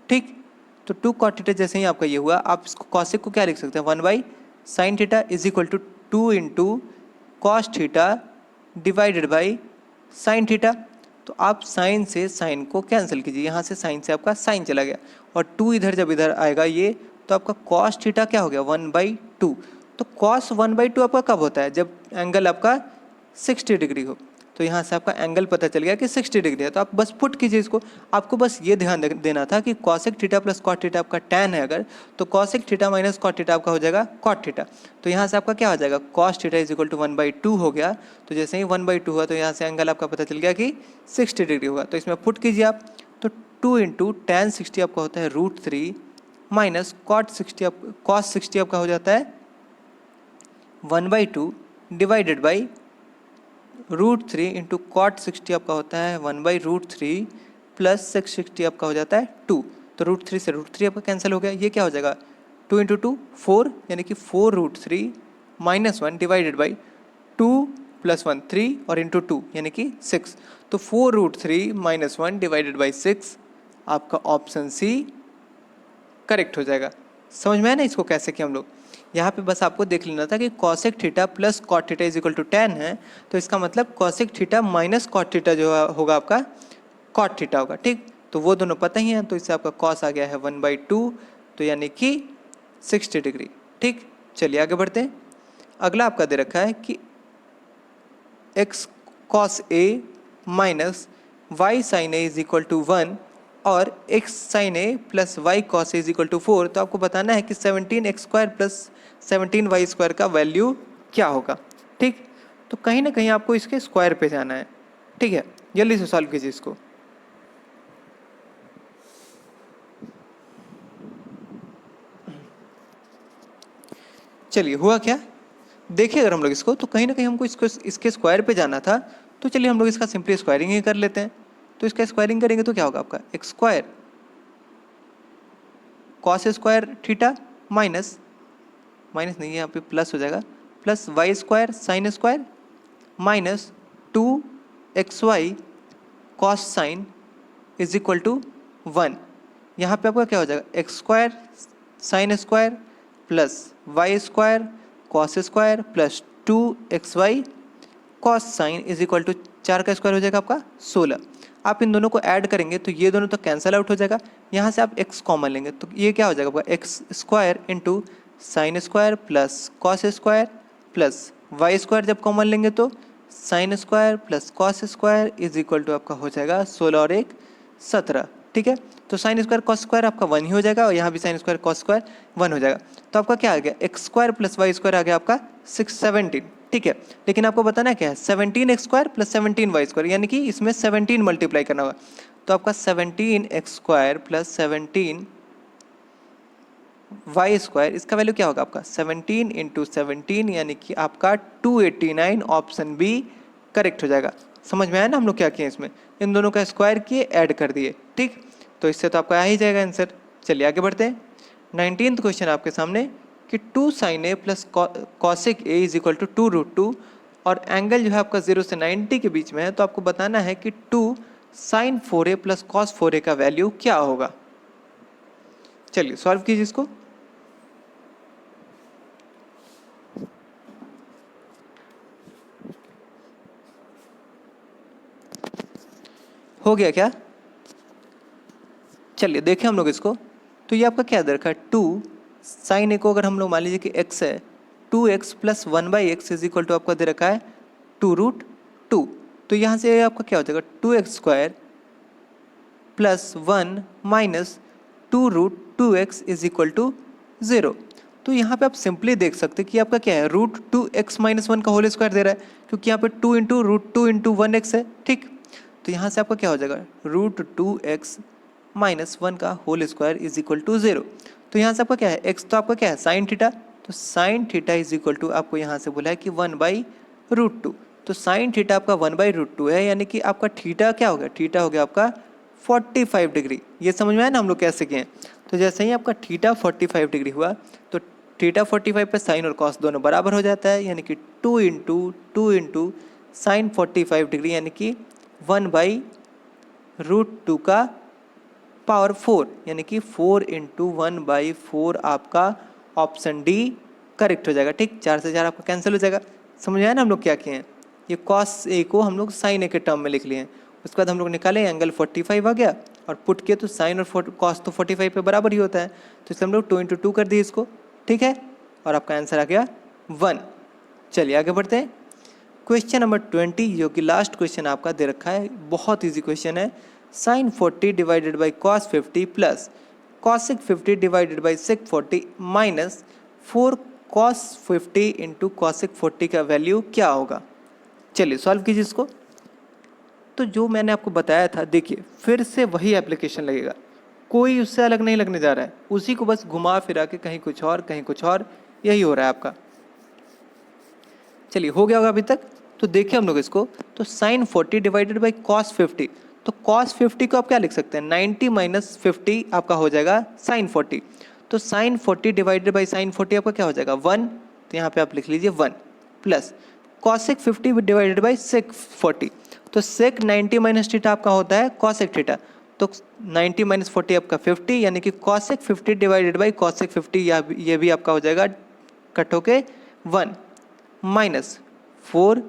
ठीक, तो 2 कॉट थीटा जैसे ही आपका ये हुआ, आप इसको कॉसेक को क्या लिख सकते हैं 1/sin theta is equal to 2 into cos theta divided by sine theta. तो आप साइन से साइन को कैंसिल कीजिए, यहाँ से साइन से आपका साइन चला गया, और 2 इधर जब इधर आएगा ये, तो आपका कॉस थीटा क्या हो गया 1/2। तो कॉस 1/2 आपका कब होता है, जब एंगल आपका 60 डिग्री हो। तो यहाँ से आपका एंगल पता चल गया कि 60 डिग्री है। तो आप बस पुट कीजिए इसको। आपको बस ये ध्यान देना था कि cosec theta plus cot theta आपका tan है अगर, तो cosec theta minus cot theta आपका हो जाएगा कॉट थीटा। तो यहाँ से आपका क्या हो जाएगा cos theta is equal to 1/2 हो गया। तो जैसे ही 1/2 हुआ तो यहाँ से एंगल आपका पता चल गया कि 60 डिग्री होगा। तो इसमें पुट कीजिए आप, तो 2 इंटू tan 60 आपका होता है √3 माइनस कॉस 60 आपका हो जाता है 1/2 डिवाइडेड बाई √3 इंटू कॉट 60 आपका होता है 1/√3 प्लस सेक 60 आपका हो जाता है 2। तो √3 से √3 आपका कैंसिल हो गया। ये क्या हो जाएगा 2 इंटू 2 4, यानी कि 4√3 माइनस 1 डिवाइडेड बाई 2 प्लस 1 3 और इंटू 2 यानी कि 6। तो 4√3 माइनस 1 डिवाइडेड बाई 6 आपका ऑप्शन सी करेक्ट हो जाएगा। समझ में आया ना इसको कैसे किया हम लोग। यहाँ पे बस आपको देख लेना था कि cosec theta plus cot theta is equal to tan है, तो इसका मतलब cosec theta minus cot theta जो होगा आपका कॉट थीटा होगा। ठीक, तो वो दोनों पता ही हैं, तो इससे आपका कॉस आ गया है 1/2, तो यानी कि 60 डिग्री। ठीक, चलिए आगे बढ़ते हैं। अगला आपका दे रखा है कि x cos a minus y sine a is equal to 1 और x sine a plus y cos a is equal to 4। तो आपको बताना है कि 17x² प्लस 17y² का वैल्यू क्या होगा। ठीक, तो कहीं ना कहीं आपको इसके स्क्वायर पे जाना है। ठीक है, जल्दी से सॉल्व कीजिए इसको। चलिए हुआ क्या, देखिए अगर हम लोग इसको, तो कहीं ना कहीं हमको इसके स्क्वायर पे जाना था। तो चलिए हम लोग इसका सिंपली स्क्वायरिंग ही कर लेते हैं। तो इसका स्क्वायरिंग करेंगे तो क्या होगा आपका x² cos square theta minus नहीं है यहाँ पे प्लस हो जाएगा, plus y² sine square minus 2xy cos sine is equal to 1। यहाँ पे आपका क्या हो जाएगा x² sine square plus y² cos square plus 2xy cos sine is equal to 4 का स्क्वायर हो जाएगा आपका 16। आप इन दोनों को ऐड करेंगे तो ये दोनों तो कैंसिल आउट हो जाएगा। यहाँ से आप x कॉमन लेंगे तो ये क्या हो जाएगा आपका x² into sine square plus cos square plus Y square जब कॉमन लेंगे तो sine square plus cos square is equal to आपका हो जाएगा 16 और 1 17। ठीक है, तो साइन स्क्वायर कॉस स्क्वायर आपका 1 ही हो जाएगा और यहाँ भी साइन स्क्वायर कॉस स्क्वायर 1 हो जाएगा। तो आपका क्या आ गया, X square plus Y square आ गया आपका 17। ठीक है, लेकिन आपको बताना क्या है, 17 x square plus 17 y square, यानी कि इसमें 17 मल्टीप्लाई करना होगा। तो आपका 17 x square plus 17 y square, इसका वैल्यू क्या होगा आपका 17 इंटू 17, यानी कि आपका 289, ऑप्शन बी करेक्ट हो जाएगा। समझ में आया ना हम लोग क्या किए, इसमें इन दोनों का स्क्वायर किए, ऐड कर दिए। ठीक, तो इससे तो आपका आ ही जाएगा आंसर। चलिए आगे बढ़ते हैं। 19th क्वेश्चन आपके सामने कि 2 sine a plus cosec a is equal to 2√2 और एंगल जो है आपका 0 से 90 के बीच में है, तो आपको बताना है कि 2 sign 4a plus cos 4a का वैल्यू क्या होगा। चलिए सॉल्व कीजिए इसको। हो गया क्या, चलिए देखें हम लोग इसको। तो ये आपका क्या दे रखा है, 2 साइन ए को अगर हम लोग मान लीजिए कि x है, 2x plus 1/x is equal to आपका दे रखा है 2√2। तो यहाँ से आपका क्या हो जाएगा 2x square plus 1 minus 2√2x is equal to 0। तो यहाँ पे आप सिंपली देख सकते हैं कि आपका क्या है, √2x माइनस 1 का होल स्क्वायर दे रहा है, क्योंकि यहाँ पे 2 इंटू √2 इंटू 1x है। ठीक, तो यहाँ से आपका क्या हो जाएगा, √2x माइनस 1 का whole square is equal to 0। तो यहाँ से आपका क्या है, x तो आपका क्या है साइन थीटा, तो sine theta is equal to आपको यहाँ से बोला है कि 1/√2। तो साइन थीटा आपका 1/√2 है, यानी कि आपका थीटा क्या हो गया, थीटा हो गया आपका 45 डिग्री। ये समझ में आया ना हम लोग कैसे किए हैं। तो जैसे ही आपका थीटा 45 डिग्री हुआ तो थीटा 45 पे साइन और कॉस दोनों बराबर हो जाता है, यानी कि 2 इंटू साइन 45 डिग्री, यानी कि 1/√2 का पावर 4, यानी कि 4 इंटू 1/4 आपका ऑप्शन डी करेक्ट हो जाएगा। ठीक, 4 से 4 आपका कैंसिल हो जाएगा। समझ आया ना हम लोग क्या किए हैं, ये कॉस ए को हम लोग साइन ए के टर्म में लिख लिए हैं। उसके बाद हम लोग निकाले एंगल 45 आ गया और पुट किए तो साइन और कॉस तो 45 पे बराबर ही होता है, तो इसलिए हम लोग 2 इंटू 2 कर दिए इसको। ठीक है, और आपका आंसर आ गया 1। चलिए आगे बढ़ते हैं। क्वेश्चन नंबर 20 जो कि लास्ट क्वेश्चन आपका दे रखा है, बहुत ईजी क्वेश्चन है। Sine 40 divided by cos 50 plus cosec 50 divided by sec 40 minus 4 cos 50 into cosec 40 का वैल्यू क्या होगा। चलिए सॉल्व कीजिए इसको। तो जो मैंने आपको बताया था, देखिए फिर से वही एप्लीकेशन लगेगा, कोई उससे अलग नहीं लगने जा रहा है, उसी को बस घुमा फिरा के कहीं कुछ और कहीं कुछ और, यही हो रहा है आपका। चलिए हो गया होगा अभी तक। तो देखिए हम लोग इसको, तो साइन 40 डिवाइडेड बाई कॉस 50, तो कॉस 50 को आप क्या लिख सकते हैं, 90 माइनस 50 आपका हो जाएगा साइन 40। तो साइन 40 डिवाइडेड बाई साइन 40 आपका क्या हो जाएगा 1, तो यहाँ पे आप लिख लीजिए 1 plus cosec 50 divided by sec 40, तो सेक 90 माइनस थीटा आपका होता है कॉसिक थीटा, तो 90 माइनस 40 आपका 50, यानी कि कॉसिक 50 डिवाइडेड बाई कॉसिक 50, ये भी आपका हो जाएगा कट होके 1 माइनस 4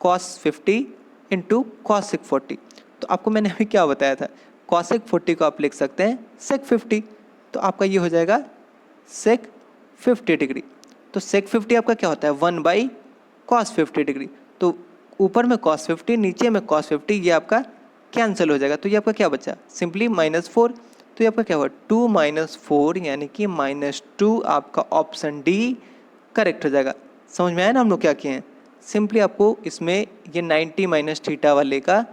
कॉस 50 इंटू कॉसिक 40। तो आपको मैंने अभी क्या बताया था, कॉसिक 40 को आप लिख सकते हैं सेक 50, तो आपका ये हो जाएगा सेक 50 डिग्री। तो सेक 50 आपका क्या होता है 1 कॉस 50 डिग्री, तो ऊपर में कॉस 50 नीचे में कॉस 50, ये आपका कैंसिल हो जाएगा। तो ये आपका क्या बचा सिंपली -4, तो ये आपका क्या हुआ 2 माइनस 4, यानी कि -2 आपका ऑप्शन डी करेक्ट हो जाएगा। समझ में आया ना हम लोग क्या किए हैं, सिंपली आपको इसमें ये 90 माइनस थीटा वाले का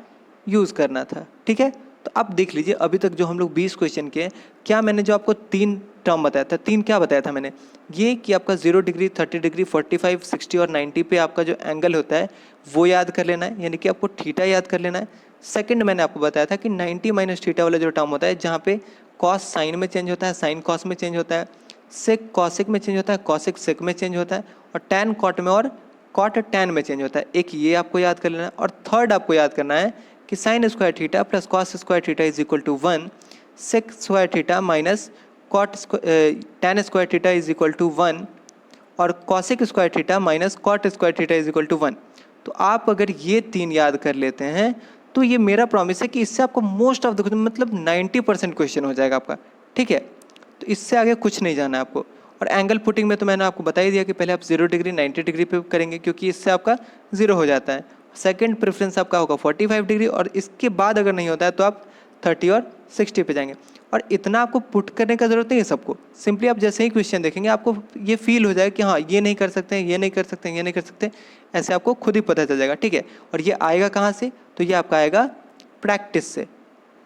यूज़ करना था। ठीक है, तो आप देख लीजिए अभी तक जो हम लोग 20 क्वेश्चन किए, क्या मैंने जो आपको 3 टर्म बताया था, 3 क्या बताया था मैंने, ये कि आपका 0 डिग्री 30 डिग्री 45 60 और 90 पे आपका जो एंगल होता है वो याद कर लेना है, यानी कि आपको थीटा याद कर लेना है। सेकंड मैंने आपको बताया था कि 90 माइनस थीटा वाला जो टर्म होता है, जहाँ पे कॉस साइन में चेंज होता है, साइन कॉस में चेंज होता है, सेक कॉसिक में चेंज होता है, कॉसिक सेक में चेंज होता है, और टैन कॉट में और कॉट टैन में चेंज होता है। एक ये आपको याद कर लेना है, और थर्ड आपको याद करना है कि sine square theta plus cos square theta is equal to 1, sec square theta minus cot tan square theta is equal to 1, और cosec square theta minus cot square theta is equal to 1। तो आप अगर ये 3 याद कर लेते हैं तो ये मेरा प्रॉमिस है कि इससे आपको मोस्ट ऑफ द मतलब 90% क्वेश्चन हो जाएगा आपका। ठीक है, तो इससे आगे कुछ नहीं जाना है आपको। और एंगल पुटिंग में तो मैंने आपको बता ही दिया कि पहले आप 0 डिग्री 90 डिग्री पे करेंगे, क्योंकि इससे आपका 0 हो जाता है। सेकंड प्रेफरेंस आपका होगा 45 डिग्री, और इसके बाद अगर नहीं होता है तो आप 30 और 60 पे जाएंगे। और इतना आपको पुट करने का ज़रूरत नहीं है सबको, सिंपली आप जैसे ही क्वेश्चन देखेंगे आपको ये फील हो जाएगा कि हाँ ये नहीं कर सकते हैं, ये नहीं कर सकते हैं, ये नहीं कर सकते, ऐसे आपको खुद ही पता चल जाएगा, ठीक है। और ये आएगा कहाँ से, तो ये आपका आएगा प्रैक्टिस से।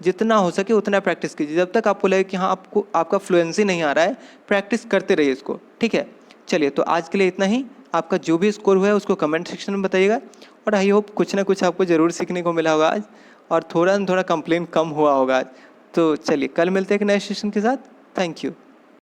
जितना हो सके उतना प्रैक्टिस कीजिए, जब तक आपको लगे कि हाँ आपको आपका फ्लुएंसी नहीं आ रहा है, प्रैक्टिस करते रहिए इसको, ठीक है। चलिए, तो आज के लिए इतना ही। आपका जो भी स्कोर हुआ है उसको कमेंट सेक्शन में बताइएगा, और आई होप कुछ ना कुछ आपको ज़रूर सीखने को मिला होगा आज, और थोड़ा ना थोड़ा कंप्लेन कम हुआ होगा आज। तो चलिए, कल मिलते हैं एक नए सेशन के साथ। Thank you.